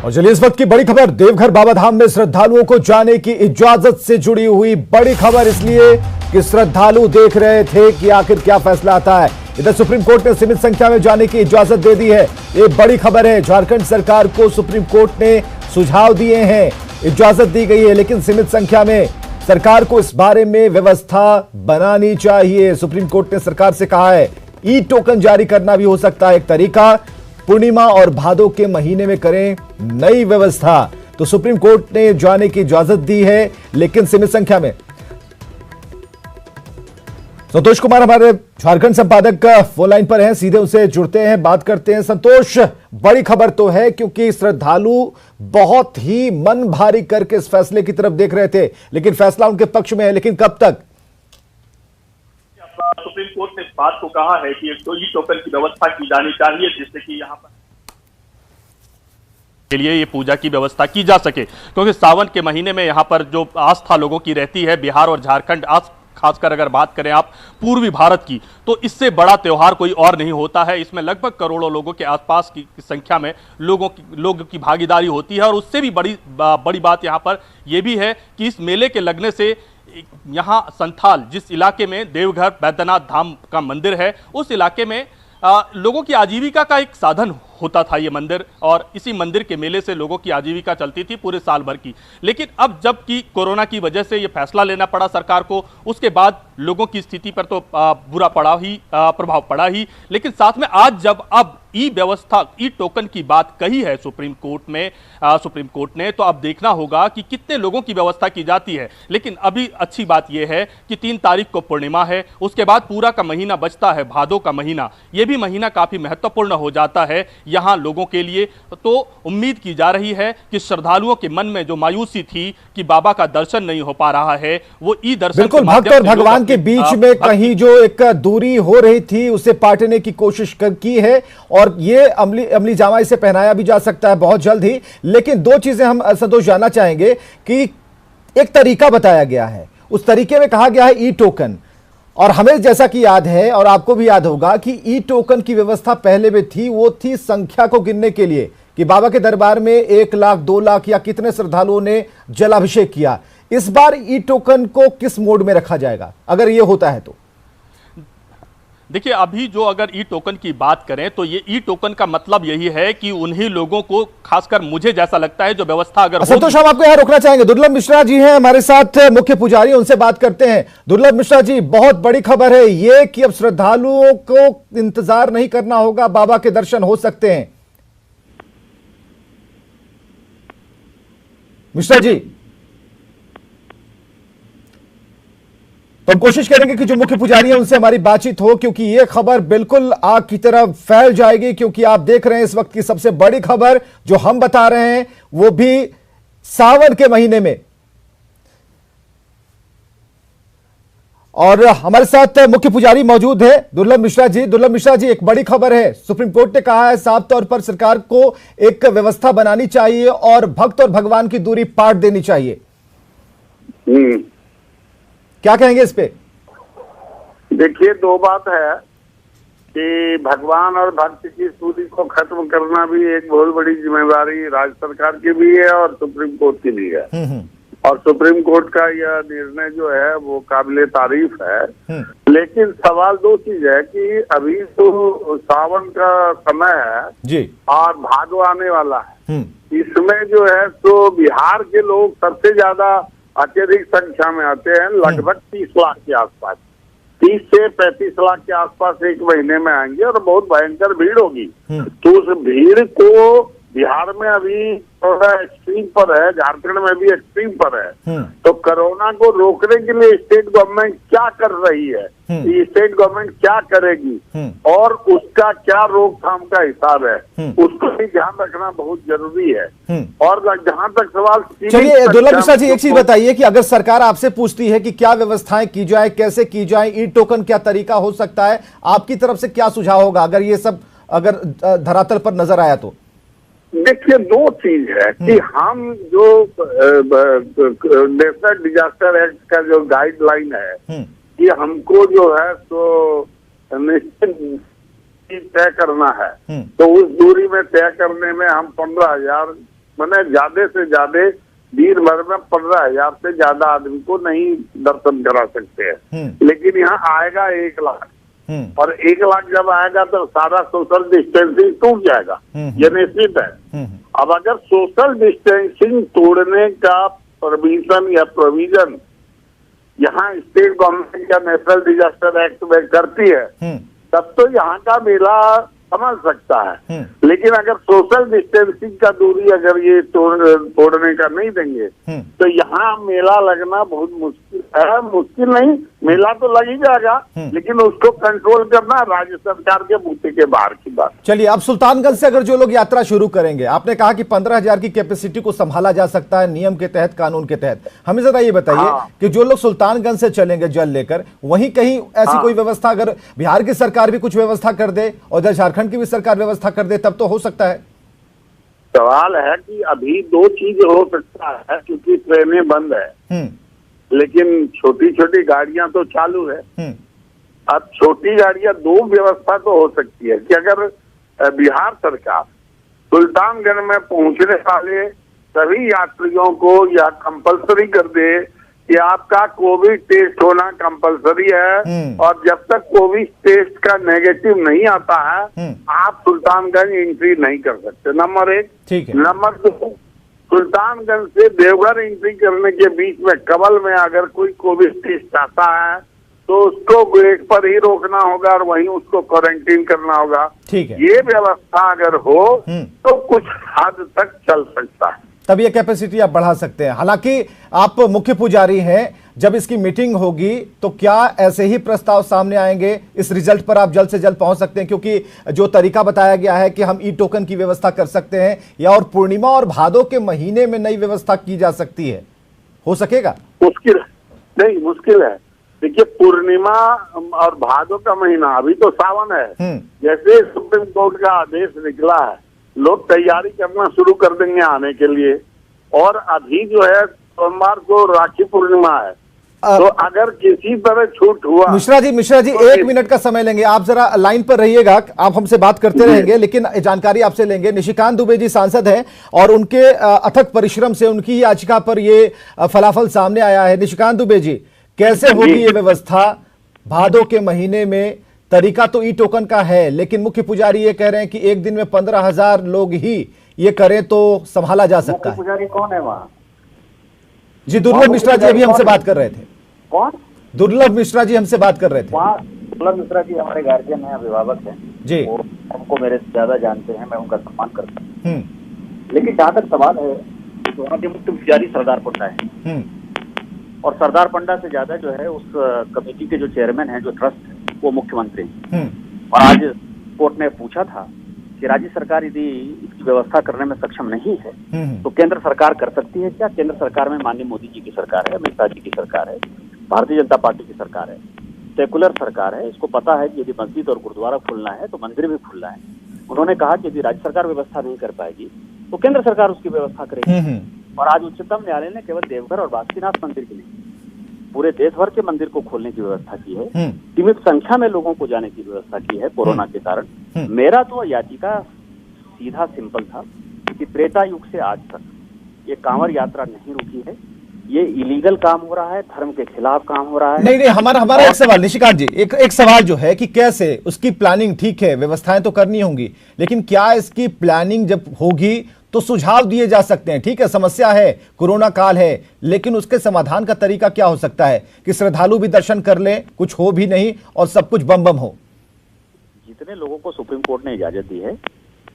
और चलिए इस वक्त की बड़ी खबर, देवघर बाबा धाम में श्रद्धालुओं को जाने की इजाजत से जुड़ी हुई बड़ी खबर, इसलिए कि श्रद्धालु देख रहे थे कि आखिर क्या फैसला आता है। इधर सुप्रीम कोर्ट ने सीमित संख्या में जाने की इजाजत दे दी है। ये बड़ी खबर है। झारखंड सरकार को सुप्रीम कोर्ट ने सुझाव दिए हैं, इजाजत दी गई है, लेकिन सीमित संख्या में सरकार को इस बारे में व्यवस्था बनानी चाहिए। सुप्रीम कोर्ट ने सरकार से कहा है ई टोकन जारी करना भी हो सकता है एक तरीका, पूर्णिमा और भादो के महीने में करें नई व्यवस्था। तो सुप्रीम कोर्ट ने जाने की इजाजत दी है, लेकिन सीमित संख्या में। संतोष कुमार हमारे झारखंड संपादक फोन लाइन पर हैं, सीधे उनसे जुड़ते हैं, बात करते हैं। संतोष, बड़ी खबर तो है क्योंकि श्रद्धालु बहुत ही मन भारी करके इस फैसले की तरफ देख रहे थे, लेकिन फैसला उनके पक्ष में है, लेकिन कब तक? सुप्रीम कोर्ट ने इस बात को कहा है कि ई टोकन की व्यवस्था की जानी चाहिए, जिससे कि यहाँ पर के लिए ये पूजा की व्यवस्था की जा सके, क्योंकि सावन के महीने में यहाँ पर जो आस्था लोगों की रहती है, बिहार और झारखंड खासकर अगर बात करें आप पूर्वी भारत की, तो इससे बड़ा त्योहार कोई और नहीं होता है। इसमें लगभग करोड़ों लोगों के आसपास की संख्या में लोगों की भागीदारी होती है। और उससे भी बड़ी बात यहाँ पर यह भी है कि इस मेले के लगने से यहाँ संथाल, जिस इलाके में देवघर बैद्यनाथ धाम का मंदिर है, उस इलाके में लोगों की आजीविका का एक साधन होता था ये मंदिर, और इसी मंदिर के मेले से लोगों की आजीविका चलती थी पूरे साल भर की। लेकिन अब जबकि कोरोना की वजह से ये फैसला लेना पड़ा सरकार को, उसके बाद लोगों की स्थिति पर तो बुरा प्रभाव पड़ा ही, लेकिन साथ में आज जब अब ई व्यवस्था, ई टोकन की बात कही है सुप्रीम कोर्ट ने, तो अब देखना होगा कि कितने लोगों की व्यवस्था की जाती है। लेकिन अभी अच्छी बात यह है कि 3 तारीख को पूर्णिमा है, उसके बाद पूरा का महीना बचता है, भादो का महीना। यह भी महीना काफी महत्वपूर्ण हो जाता है यहां लोगों के लिए। तो उम्मीद की जा रही है कि श्रद्धालुओं के मन में जो मायूसी थी कि बाबा का दर्शन नहीं हो पा रहा है, वो ई दर्शन बिल्कुल भक्त और भगवान के बीच में कहीं जो एक दूरी हो रही थी उसे पाटने की कोशिश की है, और ये अमली जामा इसे पहनाया भी जा सकता है बहुत जल्द ही। लेकिन 2 चीजें हम संतोष जानना चाहेंगे कि एक तरीका बताया गया है, उस तरीके में कहा गया है ई टोकन, और हमें जैसा कि याद है और आपको भी याद होगा कि ई टोकन की व्यवस्था पहले में थी, वो थी संख्या को गिनने के लिए कि बाबा के दरबार में 1 लाख 2 लाख या कितने श्रद्धालुओं ने जलाभिषेक किया। इस बार ई टोकन को किस मोड में रखा जाएगा अगर ये होता है तो? देखिए, अभी जो अगर ई टोकन की बात करें तो ये ई टोकन का मतलब यही है कि उन्हीं लोगों को, खासकर मुझे जैसा लगता है, जो व्यवस्था अगर संतोष, हम आपको यहाँ रोकना चाहेंगे। दुर्लभ मिश्रा जी हैं हमारे साथ, मुख्य पुजारी, उनसे बात करते हैं। दुर्लभ मिश्रा जी, बहुत बड़ी खबर है ये कि अब श्रद्धालुओं को इंतजार नहीं करना होगा, बाबा के दर्शन हो सकते हैं। मिश्रा जी, तो हम कोशिश करेंगे कि जो मुख्य पुजारी हैं उनसे हमारी बातचीत हो, क्योंकि ये खबर बिल्कुल आग की तरह फैल जाएगी। क्योंकि आप देख रहे हैं इस वक्त की सबसे बड़ी खबर जो हम बता रहे हैं, वो भी सावन के महीने में। और हमारे साथ मुख्य पुजारी मौजूद है दुर्लभ मिश्रा जी। दुर्लभ मिश्रा जी, एक बड़ी खबर है, सुप्रीम कोर्ट ने कहा है साफ तौर पर सरकार को एक व्यवस्था बनानी चाहिए और भक्त और भगवान की दूरी पाट देनी चाहिए। क्या कहेंगे इस पे? देखिए, 2 बात है कि भगवान और भक्त की दूरी को खत्म करना भी एक बहुत बड़ी जिम्मेदारी राज्य सरकार की भी है और सुप्रीम कोर्ट की भी है। और सुप्रीम कोर्ट का यह निर्णय जो है वो काबिले तारीफ है। लेकिन सवाल 2 चीज है कि अभी तो सावन का समय है जी, और भादो आने वाला है। इसमें जो है तो बिहार के लोग सबसे ज्यादा अत्यधिक संख्या में आते हैं, लगभग 30 लाख के आसपास, 30 से 35 लाख के आसपास एक महीने में आएंगे और बहुत भयंकर भीड़ होगी। तो उस भीड़ को बिहार में अभी थोड़ा एक्सट्रीम पर है, झारखंड में भी एक्सट्रीम पर है। तो कोरोना को रोकने के लिए स्टेट गवर्नमेंट क्या कर रही है, स्टेट गवर्नमेंट क्या करेगी और उसका क्या रोकथाम का हिसाब है, उसको भी ध्यान रखना बहुत जरूरी है। और जहां तक सवाल, चलिए दुर्लभ मिश्रा जी, एक चीज बताइए कि अगर सरकार आपसे पूछती है कि क्या व्यवस्थाएं की जाए, कैसे की जाए, ई टोकन क्या तरीका हो सकता है, आपकी तरफ से क्या सुझाव होगा अगर ये सब धरातल पर नजर आया तो? देखिए, 2 चीज है कि हम जो नेशनल डिजास्टर एक्ट का जो गाइडलाइन है कि हमको जो है तो निश्चित तय करना है, तो उस दूरी में तय करने में हम 15,000 मैंने ज्यादा से ज्यादा दिन भर में 15,000 से ज्यादा आदमी को नहीं दर्शन करा सकते हैं। लेकिन यहाँ आएगा 1 लाख, और 1 लाख जब आएगा तो सारा सोशल डिस्टेंसिंग टूट जाएगा, ये निश्चित है। अब अगर सोशल डिस्टेंसिंग तोड़ने का परमिशन या प्रोविजन यहाँ स्टेट गवर्नमेंट या नेशनल डिजास्टर एक्ट में करती है, तब तो यहाँ का मेला समझ सकता है। लेकिन अगर सोशल डिस्टेंसिंग का दूरी अगर ये तोड़ने का नहीं देंगे तो यहाँ मेला लगना बहुत मुश्किल है। मुश्किल नहीं, मेला तो लग ही जाएगा, लेकिन उसको कंट्रोल करना राज्य सरकार के बूते के बाहर की बात। चलिए, अब सुल्तानगंज से अगर जो लोग यात्रा शुरू करेंगे, आपने कहा कि 15,000 की कैपेसिटी को संभाला जा सकता है नियम के तहत, कानून के तहत। हमें जरा ये बताइए कि जो लोग सुल्तानगंज से चलेंगे जल लेकर, वहीं कहीं ऐसी कोई व्यवस्था, अगर बिहार की सरकार भी कुछ व्यवस्था कर दे और उधर झारखंड की भी सरकार व्यवस्था कर दे, तब तो हो सकता है। सवाल है कि अभी 2 चीज हो सकता है, क्योंकि ट्रेनें बंद है, लेकिन छोटी छोटी गाड़ियां तो चालू है। अब छोटी गाड़ियां 2 व्यवस्था तो हो सकती है कि अगर बिहार सरकार सुल्तानगंज में पहुंचने वाले सभी यात्रियों को यह कंपलसरी कर दे कि आपका कोविड टेस्ट होना कंपलसरी है, और जब तक कोविड टेस्ट का नेगेटिव नहीं आता है आप सुल्तानगंज एंट्री नहीं कर सकते, नंबर 1। ठीक है। नंबर 2, सुल्तानगंज से देवघर एंट्री करने के बीच में कबल में अगर कोई कोविड टेस्ट आता है तो उसको गेट पर ही रोकना होगा और वहीं उसको क्वारंटीन करना होगा। ठीक है। ये व्यवस्था अगर हो तो कुछ हद तक चल सकता है, तब ये कैपेसिटी आप बढ़ा सकते हैं। हालांकि आप मुख्य पुजारी हैं, जब इसकी मीटिंग होगी तो क्या ऐसे ही प्रस्ताव सामने आएंगे? इस रिजल्ट पर आप जल्द से जल्द पहुंच सकते हैं, क्योंकि जो तरीका बताया गया है कि हम ई टोकन की व्यवस्था कर सकते हैं, या और पूर्णिमा और भादो के महीने में नई व्यवस्था की जा सकती है, हो सकेगा? मुश्किल नहीं, मुश्किल है। देखिए, पूर्णिमा और भादो का महीना, अभी तो सावन है, जैसे सुप्रीम कोर्ट का आदेश निकला है लोग तैयारी करना शुरू कर देंगे आने के लिए। और अभी जो है सोमवार को राखी पूर्णिमा है, तो अगर किसी तरह छूट हुआ। मिश्रा जी 1 मिनट का समय लेंगे, आप जरा लाइन पर रहिएगा, आप हमसे बात करते रहेंगे, लेकिन जानकारी आपसे लेंगे। निशिकांत दुबे जी सांसद हैं और उनके अथक परिश्रम से उनकी याचिका पर ये फलाफल सामने आया है। निशिकांत दुबे जी, कैसे होगी ये व्यवस्था भादो के महीने में? तरीका तो ई टोकन का है, लेकिन मुख्य पुजारी ये कह रहे हैं कि एक दिन में 15,000 लोग ही ये करें तो संभाला जा सकता है। पुजारी कौन है वहाँ? जी, दुर्लभ मिश्रा जी अभी हमसे बात कर रहे थे। कौन? दुर्लभ मिश्रा जी हमसे बात कर रहे थे। वहाँ दुर्लभ मिश्रा जी हमारे गार्जियन है, अभिभावक है जी, वो हमको मेरे से ज्यादा जानते हैं, मैं उनका सम्मान करता हूँ। लेकिन जहाँ तक सवाल है तो वहाँ के मुख्य पुजारी सरदार पंडा है, और सरदार पंडा से ज्यादा जो है उस कमेटी के जो चेयरमैन है, जो ट्रस्ट है, वो मुख्यमंत्री। और आज कोर्ट ने पूछा था कि राज्य सरकार यदि इसकी व्यवस्था करने में सक्षम नहीं है तो केंद्र सरकार कर सकती है क्या? केंद्र सरकार में माननीय मोदी जी की सरकार है, अमित शाह जी की सरकार है, भारतीय जनता पार्टी की सरकार है, सेकुलर सरकार है। इसको पता है कि यदि मस्जिद और गुरुद्वारा खुलना है तो मंदिर भी खुलना है। उन्होंने कहा कि यदि राज्य सरकार व्यवस्था नहीं कर पाएगी तो केंद्र सरकार उसकी व्यवस्था करेगी। और आज उच्चतम न्यायालय ने केवल देवघर और बासुकीनाथ मंदिर की नहीं, पूरे देश भर के मंदिर को खोलने की व्यवस्था की है। सीमित संख्या में लोगों को जाने की व्यवस्था की है कोरोना के कारण। मेरा तो याचिका सीधा सिंपल था कि त्रेता युग से आज तक ये कांवड़ यात्रा नहीं रुकी है, ये इलीगल काम हो रहा है, धर्म के खिलाफ काम हो रहा है। नहीं, हमारा एक सवाल निशिकांत जी, एक सवाल जो है कि कैसे उसकी प्लानिंग, ठीक है व्यवस्थाएं तो करनी होंगी, लेकिन क्या इसकी प्लानिंग जब होगी तो सुझाव दिए जा सकते हैं? ठीक है, समस्या है, कोरोना काल है, लेकिन उसके समाधान का तरीका क्या हो सकता है कि श्रद्धालु भी दर्शन कर लें, कुछ हो भी नहीं और सब कुछ बम बम हो? जितने लोगों को सुप्रीम कोर्ट ने इजाजत दी है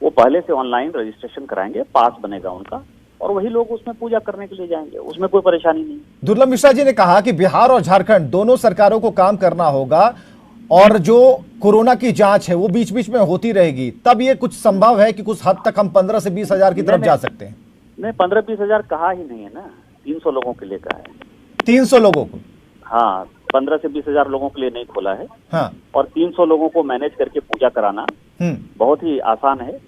वो पहले से ऑनलाइन रजिस्ट्रेशन कराएंगे, पास बनेगा उनका, और वही लोग उसमें पूजा करने के लिए जाएंगे, उसमें कोई परेशानी नहीं। दुर्लभ मिश्रा जी ने कहा कि बिहार और झारखंड दोनों सरकारों को काम करना होगा और जो कोरोना की जांच है वो बीच बीच में होती रहेगी, तब ये कुछ संभव है कि कुछ हद तक हम 15 से 20,000 की तरफ जा सकते हैं? नहीं, 15-20,000 कहा ही नहीं है ना, 300 लोगों के लिए कहा है। 300 लोगों को? हाँ, 15 से 20,000 लोगों के लिए नहीं खोला है। हाँ। और 300 लोगों को मैनेज करके पूजा कराना बहुत ही आसान है,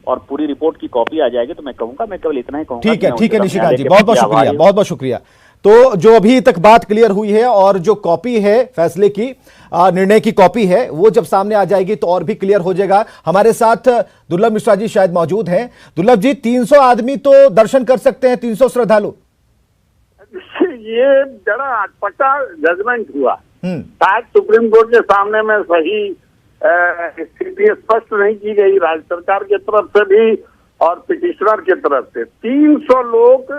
और पूरी रिपोर्ट की कॉपी आ जाएगी तो मैं कहूंगा, मैं केवल इतना ही कहूंगा। ठीक है निशिकांत जी, बहुत बहुत शुक्रिया, बहुत बहुत शुक्रिया। तो जो अभी तक बात क्लियर हुई है और जो कॉपी है फैसले की, निर्णय की कॉपी है, वो जब सामने आ जाएगी तो और भी क्लियर हो जाएगा। हमारे साथ दुर्लभ मिश्रा जी शायद मौजूद हैं। दुर्लभ जी, 300 आदमी तो दर्शन कर सकते हैं, 300 श्रद्धालु? ये जरा अटपटा जजमेंट हुआ, शायद सुप्रीम कोर्ट के सामने में सही स्थिति स्पष्ट नहीं की गई राज्य सरकार की तरफ से भी और पिटिशनर की तरफ से। 300 लोग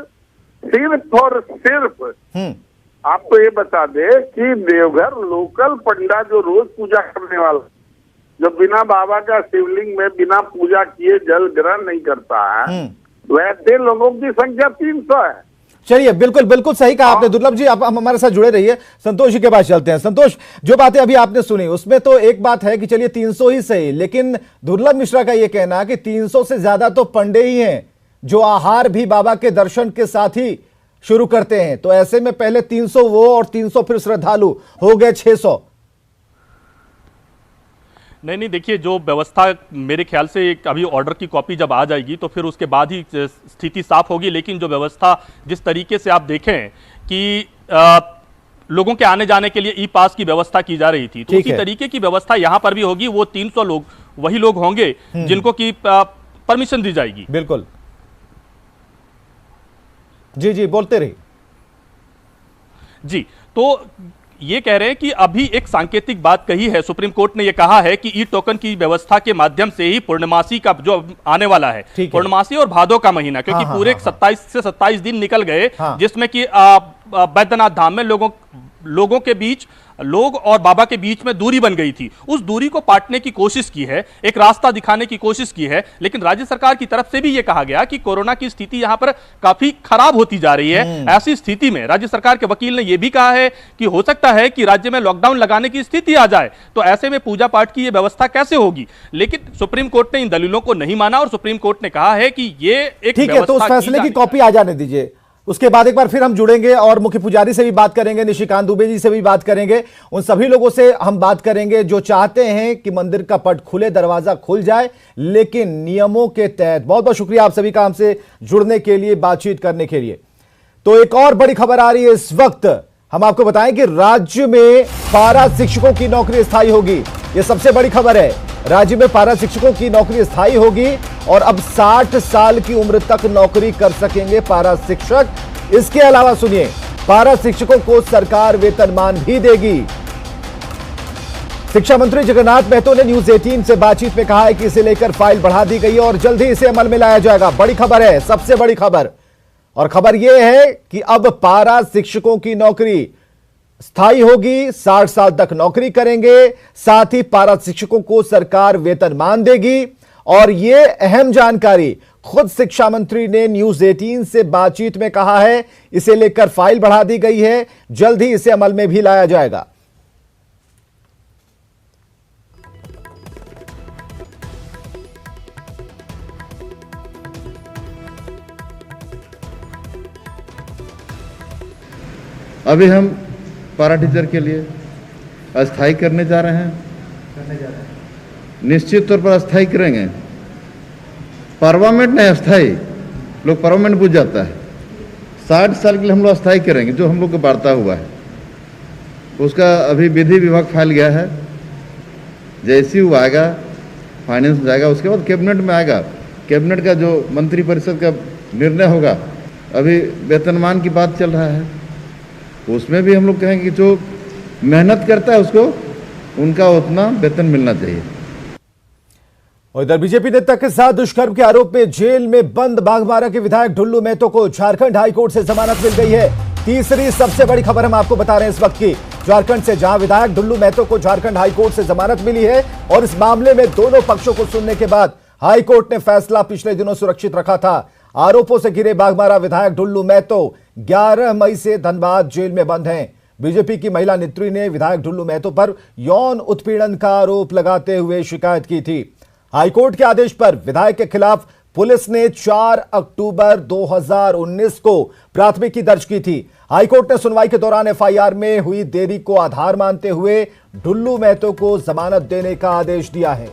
सिर्फ और सिर्फ आपको ये बता दे कि देवघर लोकल पंडा जो रोज पूजा करने वाला, जो बिना बाबा का शिवलिंग में बिना पूजा किए जल ग्रहण नहीं करता है, वैसे लोगों की संख्या 300 है। चलिए, बिल्कुल बिल्कुल सही कहा आपने दुर्लभ जी। आप हमारे साथ जुड़े रहिए। संतोष जी के पास चलते हैं। संतोष, जो बातें अभी आपने सुनी उसमें तो एक बात है कि चलिए 300 ही सही, लेकिन दुर्लभ मिश्रा का यह कहना है कि 300 से ज्यादा तो पंडे ही हैं जो आहार भी बाबा के दर्शन के साथ ही शुरू करते हैं। तो ऐसे में पहले 300 वो और 300 फिर श्रद्धालु, हो गए 600। नहीं, देखिए, जो व्यवस्था मेरे ख्याल से अभी ऑर्डर की कॉपी जब आ जाएगी तो फिर उसके बाद ही स्थिति साफ होगी। लेकिन जो व्यवस्था जिस तरीके से आप देखें कि लोगों के आने जाने के लिए ई पास की व्यवस्था की जा रही थी, तो उसी तरीके की व्यवस्था यहां पर भी होगी। वो 300 लोग वही लोग होंगे जिनको की परमिशन दी जाएगी। बिल्कुल, जी जी, बोलते रहिए। जी, तो ये कह रहे हैं कि अभी एक सांकेतिक बात कही है, सुप्रीम कोर्ट ने ये कहा है कि ई टोकन की व्यवस्था के माध्यम से ही पूर्णमासी का जो आने वाला है, पूर्णमासी और भादो का महीना, क्योंकि पूरे 27 से 27 दिन निकल गए, जिसमें कि बैद्यनाथ धाम में लोगों के बीच, लोग और बाबा के बीच में दूरी बन गई थी। उस दूरी को पाटने की कोशिश की है, एक रास्ता दिखाने की कोशिश की है। लेकिन राज्य सरकार की तरफ से भी यह कहा गया कि कोरोना की स्थिति यहां पर काफी खराब होती जा रही है। ऐसी स्थिति में राज्य सरकार के वकील ने यह भी कहा है कि हो सकता है कि राज्य में लॉकडाउन लगाने की स्थिति आ जाए, तो ऐसे में पूजा पाठ की यह व्यवस्था कैसे होगी। लेकिन सुप्रीम कोर्ट ने इन दलीलों को नहीं माना और सुप्रीम कोर्ट ने कहा है कि ये एक ठीक है, तो उस फैसले की कॉपी आ जाने दीजिए। उसके बाद एक बार फिर हम जुड़ेंगे और मुख्य पुजारी से भी बात करेंगे, निशिकांत दुबे जी से भी बात करेंगे। उन सभी लोगों से हम बात करेंगे जो चाहते हैं कि मंदिर का पट खुले, दरवाजा खुल जाए, लेकिन नियमों के तहत। बहुत बहुत शुक्रिया आप सभी का हमसे जुड़ने के लिए, बातचीत करने के लिए। तो एक और बड़ी खबर आ रही है इस वक्त। हम आपको बताएं कि राज्य में पारा शिक्षकों की नौकरी स्थायी होगी। यह सबसे बड़ी खबर है। राज्य में पारा शिक्षकों की नौकरी स्थायी होगी और अब 60 साल की उम्र तक नौकरी कर सकेंगे पारा शिक्षक। इसके अलावा सुनिए, पारा शिक्षकों को सरकार वेतनमान भी देगी। शिक्षा मंत्री जगन्नाथ महतो ने न्यूज 18 से बातचीत में कहा है कि इसे लेकर फाइल बढ़ा दी गई है और जल्द ही इसे अमल में लाया जाएगा। बड़ी खबर है, सबसे बड़ी खबर। और खबर यह है कि अब पारा शिक्षकों की नौकरी स्थायी होगी, 60 साल तक नौकरी करेंगे, साथ ही पारा शिक्षकों को सरकार वेतनमान देगी। और यह अहम जानकारी खुद शिक्षा मंत्री ने न्यूज 18 से बातचीत में कहा है। इसे लेकर फाइल बढ़ा दी गई है, जल्द ही इसे अमल में भी लाया जाएगा। अभी हम पारा टीचर के लिए अस्थायी करने जा रहे हैं। निश्चित तौर पर अस्थायी करेंगे। परमानेंट नहीं, अस्थायी। लोग परमानेंट पूछ जाता है। 60 साल के लिए हम लोग अस्थायी करेंगे, जो हम लोग को वार्ता हुआ है। उसका अभी विधि विभाग फाइल गया है। जैसे ही वो आएगा, फाइनेंस में जाएगा, उसके बाद कैबिनेट में आएगा। कैबिनेट का जो मंत्रिपरिषद का निर्णय होगा, अभी वेतनमान की बात चल रहा है, उसमें भी हम लोग कहेंगे कि जो मेहनत करता है उसको उनका उतना वेतन मिलना चाहिए। और इधर बीजेपी नेता के साथ दुष्कर्म के आरोप में जेल में बंद बाघमारा के विधायक ढुल्लू महतो को झारखंड हाईकोर्ट से जमानत मिल गई है। तीसरी सबसे बड़ी खबर हम आपको बता रहे हैं इस वक्त की, झारखंड से, जहां विधायक ढुल्लू महतो को झारखंड हाईकोर्ट से जमानत मिली है। और इस मामले में दोनों पक्षों को सुनने के बाद हाईकोर्ट ने फैसला पिछले दिनों सुरक्षित रखा था। आरोपों से घिरे बाघमारा विधायक ढुल्लू महतो 11 मई से धनबाद जेल में बंद हैं। बीजेपी की महिला नेत्री ने विधायक ढुल्लू महतो पर यौन उत्पीड़न का आरोप लगाते हुए शिकायत की थी। हाईकोर्ट के आदेश पर विधायक के खिलाफ पुलिस ने 4 अक्टूबर 2019 को प्राथमिकी दर्ज की थी। हाईकोर्ट ने सुनवाई के दौरान एफआईआर में हुई देरी को आधार मानते हुए ढुल्लू महतो को जमानत देने का आदेश दिया है।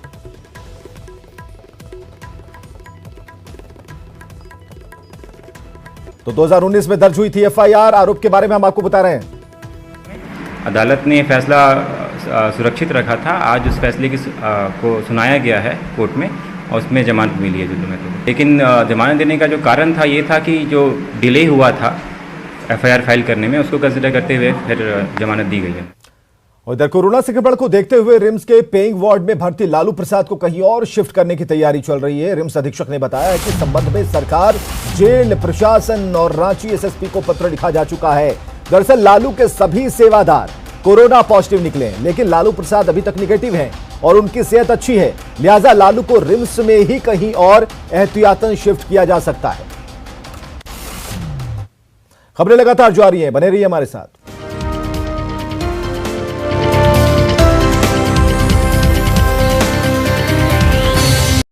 तो 2019 में दर्ज हुई थी एफआईआर। आरोप के बारे में हम आपको बता रहे हैं। अदालत ने फैसला सुरक्षित रखा था। आज उस फैसले को सुनाया गया है कोर्ट में और उसमें जमानत मिली है जुल्लू महतो को। लेकिन जमानत देने का जो कारण था ये था कि जो डिले हुआ था एफआईआर फाइल करने में, उसको कंसिडर करते हुए फिर जमानत दी गई है। और इधर कोरोना संक्रमण को देखते हुए रिम्स के पेइंग वार्ड में भर्ती लालू प्रसाद को कहीं और शिफ्ट करने की तैयारी चल रही है। रिम्स अधीक्षक ने बताया है कि इस संबंध में सरकार, जेल प्रशासन और रांची एसएसपी को पत्र लिखा जा चुका है। दरअसल लालू के सभी सेवादार कोरोना पॉजिटिव निकले, लेकिन लालू प्रसाद अभी तक निगेटिव हैं और उनकी सेहत अच्छी है। लिहाजा लालू को रिम्स में ही कहीं और एहतियातन शिफ्ट किया जा सकता है। खबरें लगातार जारी हैं, बने रहिए हमारे साथ।